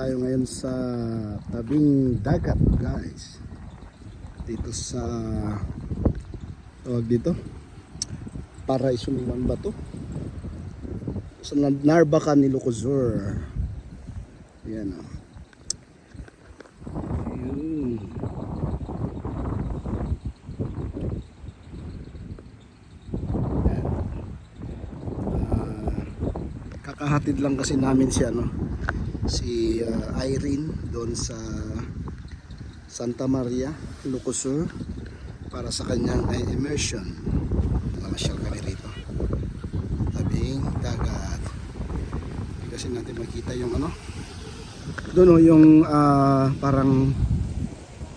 tayo ngayon sa tabing dagat, guys. Dito sa tawag dito, Paraiso naman ba to? Sa Narbacan, Ilocosur. Yan o. Ayun. Kakahatid lang kasi namin si Irene doon sa Santa Maria, Ilocosur, para sa kanyang immersion. Namasyal kami rito, tabing dagat. Hindi kasi natin makita yung doon yung parang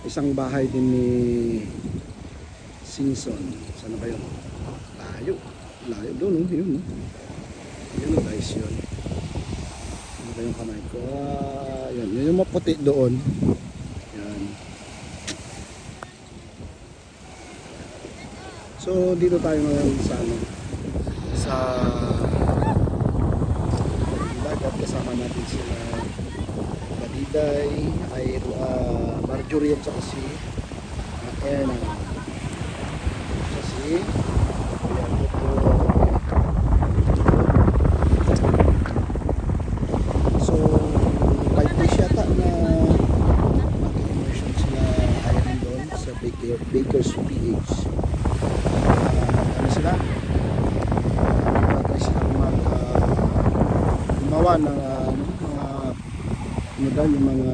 isang bahay din ni Simpson. Sana ba yun? Layo doon, yun. Yun guys, yun. Ano ba yung kamay ko? Yun yung maputi doon. Yan. So dito tayo ngayon sa dagat. Kasama natin sila Madiday, Marjorie at saka si Erna. Kasi Baker's PH. Ano sila? Try silang gumawa ng yung mga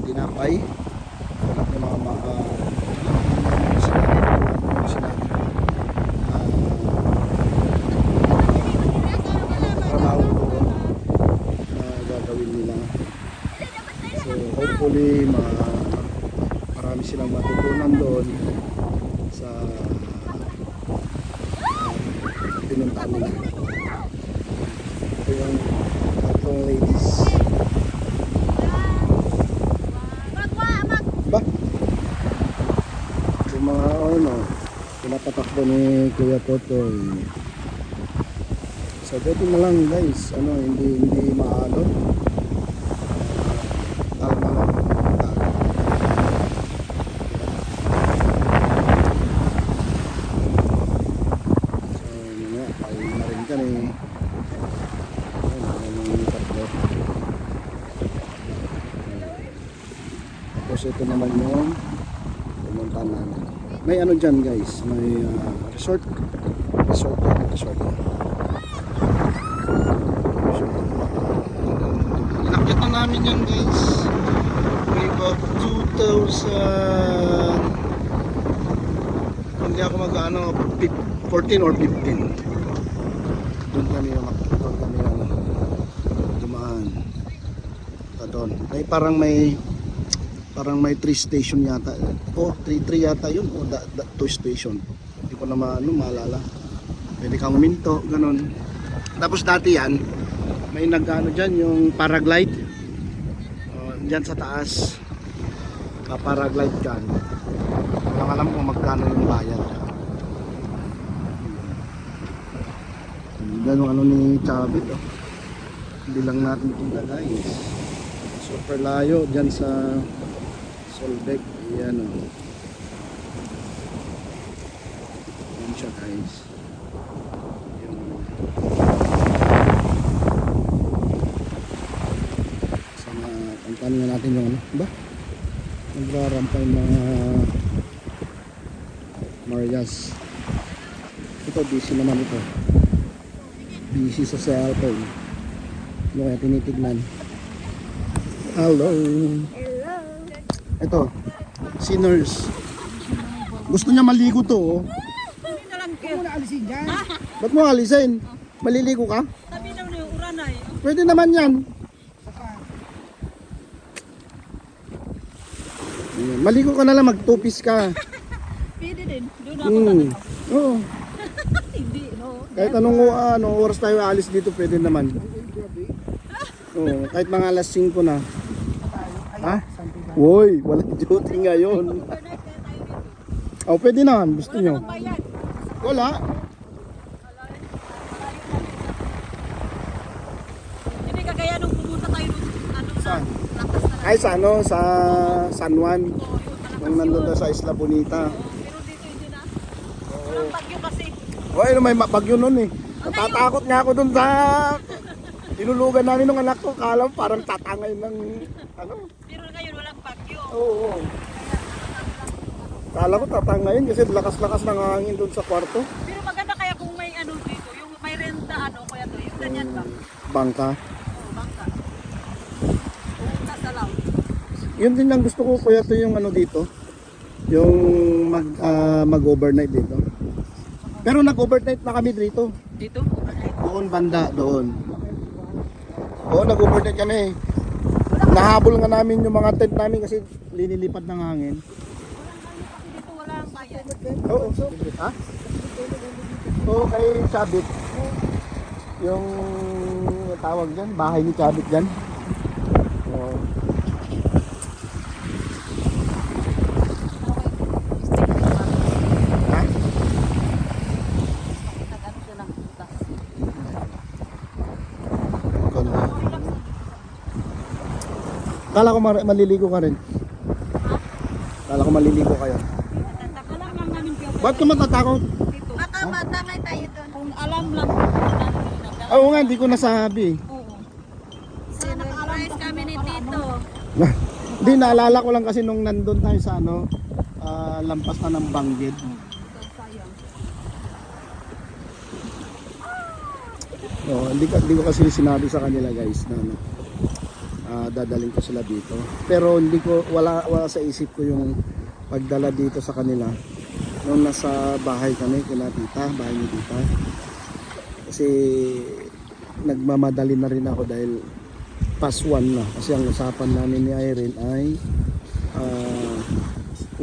tinapay. Yung mga trabaho doon na gagawin nila. So hopefully marami silang matutunan doon sa pinuntahan nila. Ito yung tatlong ladies. Ba? Yung mga pinapatakbo ni Kuya Totoy. So dito na lang guys, hindi maalo. Tapos ito naman yung pumuntahan namin. May dyan guys, may resort. Inakyat na namin yan guys. May about 2,000, hindi ako 14 or 15. Doon kami dumaan. Doon. Parang may 3 station yata. 3 yata yun. 2 station. Hindi ko na maalala. Pwede kang huminto, ganun. Tapos dati yan, may dyan yung paraglide. Dyan sa taas. Paraglide dyan. Walang alam kung magkano yung bayad. Ganun ni Chabit. Hindi lang natin kita guys. Super layo dyan sa Solbec. Yan yan siya guys. Sana pantanin na natin yung nagrarampay mga Marias. Ito busy naman ito. Busy sa cellphone. Hindi kaya tinitignan. Hello. Ito, si nurse. Gusto niya maligo to. Huwag mo na alisin dyan. Ba't mo alisin? Maliligo ka? Sabi daw na yung uranay. Pwede naman yan. Maligo ka na lang, mag-tupis ka. Pwede din. Doon ako talaga. Oo. Hindi, no. Kahit anong oras tayo alis dito, pwede naman. Oo, kahit mga alas 5 na. Ha? Woy, walang duty ngayon. Pwede naman, gusto nyo. Wala. Hindi kagaya nung pumunta tayo nung Saan? Ay, sa ano, sa San Juan. Oo, yung malakas Nung nandun yun. na sa Isla Bonita. Pero dito hindi na. Walang bagyo kasi. O, ayun, may bagyo nun eh. Natatakot nga ako dun sa tinulugan namin ng anak ko. Kala mo parang tatangay ng ano. Pero ngayon walang bagyo. Oo. Kala ko tatangayin kasi lakas-lakas ng hangin dun sa kwarto. Pero maganda kaya kung may ano dito, yung may renta ano kaya to, yung ganyan ba? Bangka. Oo, bangka. Pumunta sa law. Yun din ang gusto ko kuya to yung ano dito. Yung mag-overnight dito. Pero nag-overnight na kami dito. Dito? Overnight? Doon banda, doon. Oo, nag-overnight kami. Nahabol nga namin yung mga tent namin kasi linilipad ng hangin. Dito walang bayan. Oo. Ha? Oo, kay Chabit. Yung tawag dyan, bahay ni Chabit dyan. Oo. Ha? Nag-ano siya ng butas. Ganda. Kala ko maliligo ka rin. Kala ko maliligo kayo. Alam lang namin kayo. Ba't ka matatakot? Dito. Baka matangay tayo doon. Kung alam lang. Oo nga, hindi ko nasabi. Oo. Sinurprise kami ni Tito. Hindi, naalala ko lang kasi nung nandun tayo sa ano, lampas na ng Banggid. Sayang. Oo, hindi ko kasi sinabi sa kanila guys na ano, dadaling ko sila dito. Pero hindi ko, wala sa isip ko yung pagdala dito sa kanila. Nung nasa bahay kami, kina tita, bahay ni tita. Kasi nagmamadali na rin ako dahil past 1 na. Kasi ang usapan namin ni Irene ay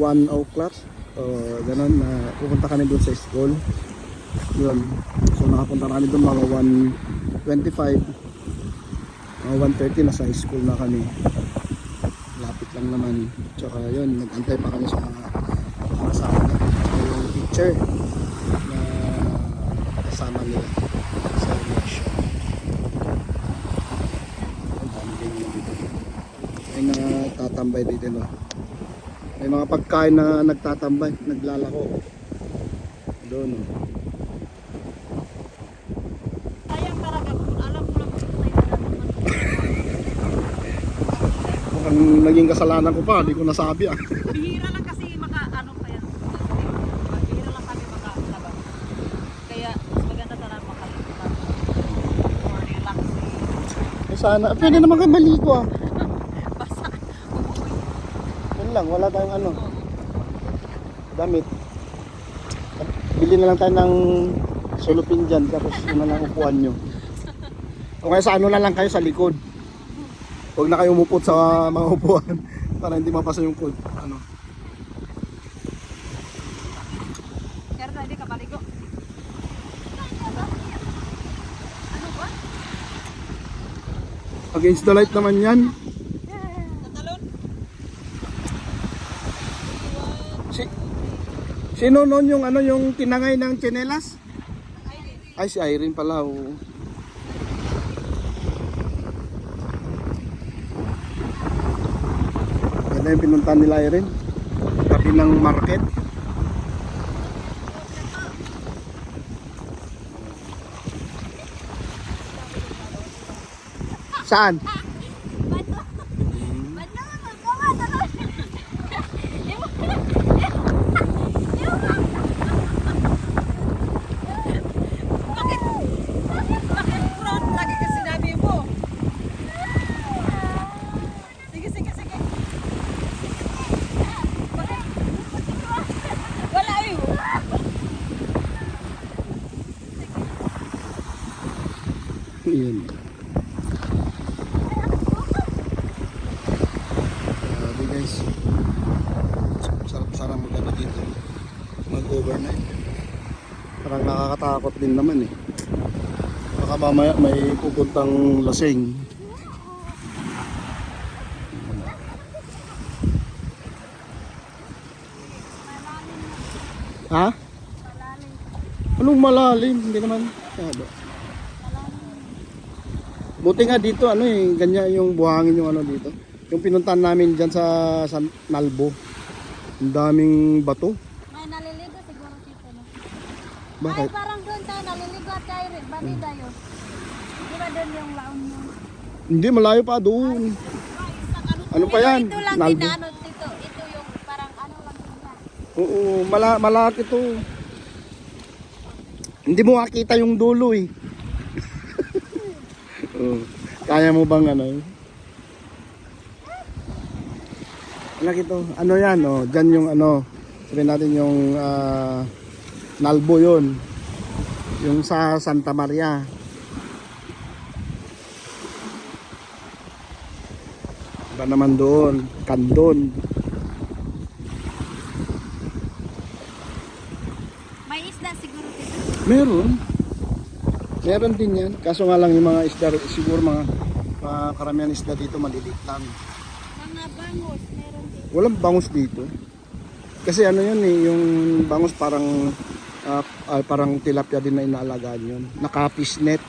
1 o'clock. Ganon na pupunta kami doon sa school. Yun. So nakapunta kami doon mga 1:25. Mga 1:30 na sa school na kami. Lapit lang naman. Tsaka yun, nag-antay pa kami sa mga kasama na yung teacher na kasama nila sa election. Ang dami din yun dito. May nagtatambay dito, no? May mga pagkain na nagtatambay, naglalako. Doon, no? Sayang talaga kung alam ko lang dito tayo naman. Ang naging kasalanan ko pa, di ko nasabi ah. Bihira lang kasi ano pa yan. Bihira lang kami makalabas. Kaya mas maganda talaga makalimutan. More relaxing. Eh sana, pwede naman kayo maligo ah. Basta. Yun lang, wala tayong ano, damit. Bili na lang tayo ng sulupin dyan, tapos yun na lang upuan nyo. O kaya sa ano na lang kayo sa likod. Huwag na kayo umupot sa mga upuan para hindi mapasa yung food. Ano. Pero na hindi ka baligo. Ano ba? Against the light naman yan. Tatalon? Sino noon yung ano yung tinangay ng tsinelas? Ay si Irene pala. Oo. Yan na yung pinuntahan nila Irene. Tabi ng market. Saan? Bakit front lagi ka sinabi mo? Sige, sige, sige. Bakit? Wala yun. Yun. Grabe guys. Sarap-sarap magano dito. Mag-overnight. Parang nakakatakot din naman eh. Baka mamaya may pupuntang lasing. Ha? Anong malalim? Hindi naman. Masyado. Buti nga dito ano eh, ganyan yung buhangin yung ano dito. Yung pinuntahan namin dyan sa Nalbo. Ang daming bato. May naliligo siguro dito. No? Bakit? Ay, parang doon tayo naliligo at tayo rin. Banida yun. Di ba doon yung laon mo? Hindi, malayo pa doon. Ano pa yan? Ito lang Nalbo? din na ano dito. Ito yung parang ano lang din yan. Oo, malaki to. Hindi mo makita yung dulo eh. Oo. Kaya mo bang ano? Laki to. Ano yan? Oh, dyan yung ano. Sabihin natin yung Nalbo yun. Yung sa Santa Maria. Iba naman doon. Candon. May isda siguro dito. Meron. Meron din yan. Kaso nga lang yung mga isda, siguro mga karamihan isda dito maliliit lang. Mga bangos, meron dito. Walang bangus dito. Kasi ano yun eh, yung bangus parang parang tilapia din na inaalagaan yun. Naka-fish net.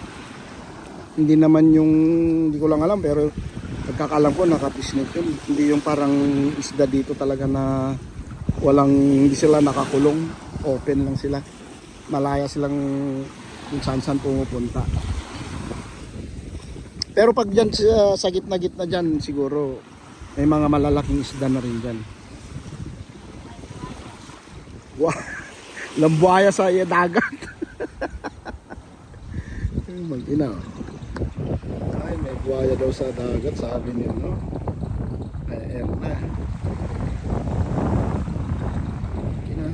Hindi naman yung, hindi ko lang alam pero pagkakalam ko naka-fish net yun. Hindi yung parang isda dito talaga na hindi sila nakakulong. Open lang sila. Malaya silang kung saan pumupunta. Pero pag dyan sa gitna-gitna dyan siguro may mga malalaking isda na rin dyan. Wow! Lambuaya sa dagat. Mag-ina. Ay, may buhaya daw sa dagat, sabi niya, no? Ay, na. Kina.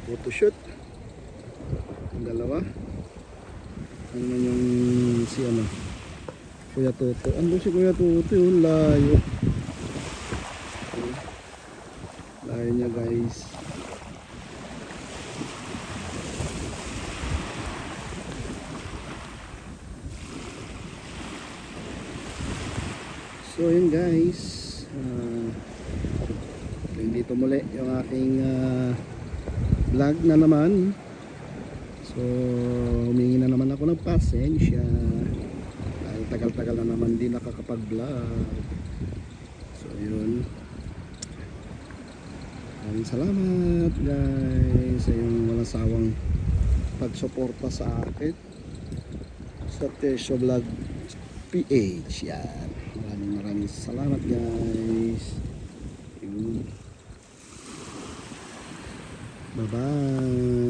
Photoshoot. Ang dalawa. Ano man yung si ano? Kuya Toto. Ando si Kuya Toto yung layo. Layo niya guys. So yun guys. Dito muli yung aking vlog na naman. So humingi na naman ako ng pasensya dahil tagal-tagal na naman din nakakapag-vlog. So yun, maraming salamat guys sa yung walang sawang pagsuporta sa akin sa Tesho Vlog PH. Yan, maraming salamat guys. Yun. Bye bye.